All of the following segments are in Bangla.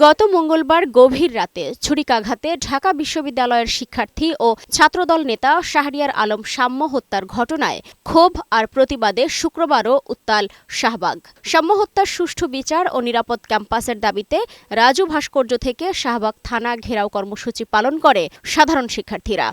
গত মঙ্গলবার গভীর রাতে ছুরিকাঘাতে ঢাকা বিশ্ববিদ্যালয়ের শিক্ষার্থী ও ছাত্রদল নেতা শাহরিয়ার আলম সাম্য হত্যার ঘটনায় ক্ষোভ আর প্রতিবাদে শুক্রবারও উত্তাল শাহবাগ। সাম্য হত্যার সুষ্ঠু বিচার ও নিরাপদ ক্যাম্পাসের দাবিতে রাজু ভাস্কর্য থেকে শাহবাগ থানা ঘেরাও কর্মসূচি পালন করে সাধারণ শিক্ষার্থীরা।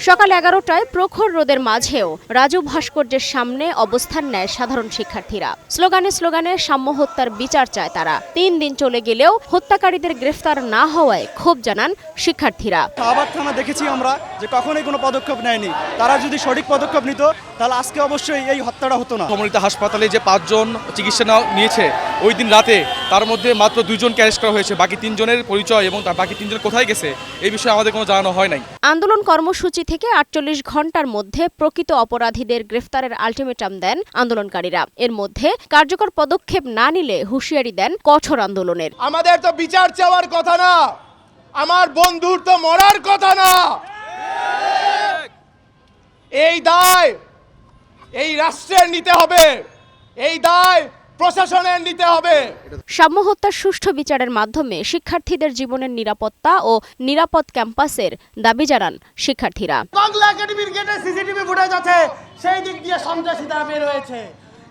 সকাল 11টায় প্রখর রোদের মাঝেও রাজু ভাস্কর্যের সামনে অবস্থান নেয় সাধারণ শিক্ষার্থীরা। স্লোগানে স্লোগানে সাম্য হত্যার বিচার চায় তারা। 3 দিন চলে গেলেও হত্যাকারীদের গ্রেফতার না হওয়ায় ক্ষোভ জানান শিক্ষার্থীরা। শাহবাগ থানা দেখেছি আমরা যে কখনোই কোনো পদক্ষেপ নেয়নি। তারা যদি সঠিক পদক্ষেপ নিত তাহলে আজকে অবশ্যই এই হত্যাটা হতো না। কমিউনিটি হাসপাতালে যে 5 জন চিকিৎসা নিয়েছে ওই দিন রাতে, তার মধ্যে মাত্র 2 জনকে অ্যারেস্ট করা হয়েছে। বাকি 3 জনের পরিচয় এবং তার বাকি 3 জন কোথায় গেছে এই বিষয়ে আমাদের কোনো জানানো হয় নাই। আন্দোলন কর্মসূচি থেকে 48 ঘণ্টার মধ্যে প্রকৃত অপরাধীদের গ্রেফতারের আলটিমেটাম দেন আন্দোলনকারীরা। এর মধ্যে কার্যকর পদক্ষেপ না নিলে হুঁশিয়ারি দেন কঠোর আন্দোলনের। আমাদের তো বিচার চাওয়ার কথা না, আমার বন্ধুর তো মরার কথা না। এই দায় এই রাষ্ট্রের নিতে হবে, এই দায় প্রশাসনের নিতে হবে। সাম্য হত্যার সুষ্ঠু বিচারের মাধ্যমে শিক্ষার্থীদের জীবনের নিরাপত্তা ও নিরাপদ ক্যাম্পাসের দাবি জানান শিক্ষার্থীরা। বাংলা একাডেমির গেটে সিসিটিভি ফুটেজ আছে, সেই দিক দিয়ে সন্ত্রাসীরা বের হয়েছে,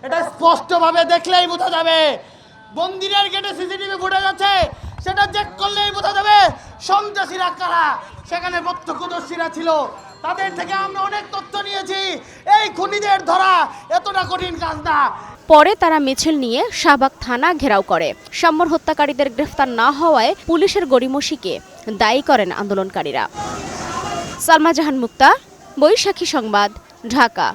এটা স্পষ্টভাবে দেখলেই বোঝা যাবে। মন্দিরের গেটে সিসিটিভি ফুটেজ আছে, সেটা চেক করলেই বোঝা যাবে সন্ত্রাসীরা কারা। সেখানে প্রত্যক্ষদর্শীরা ছিল, তাদের থেকে আমরা অনেক তথ্য নিয়েছি। এই খুনিদের ধরা এতটা কঠিন কাজ না। পরে তারা মিছিল নিয়ে শাহবাগ থানা ঘেরাও করে। সাম্যর হত্যাকারীদের গ্রেফতার না হওয়ায় পুলিশের গড়িমসিকে দায়ী করেন আন্দোলনকারীরা। সালমা জাহান মুক্তা, বৈশাখী সংবাদ, ঢাকা।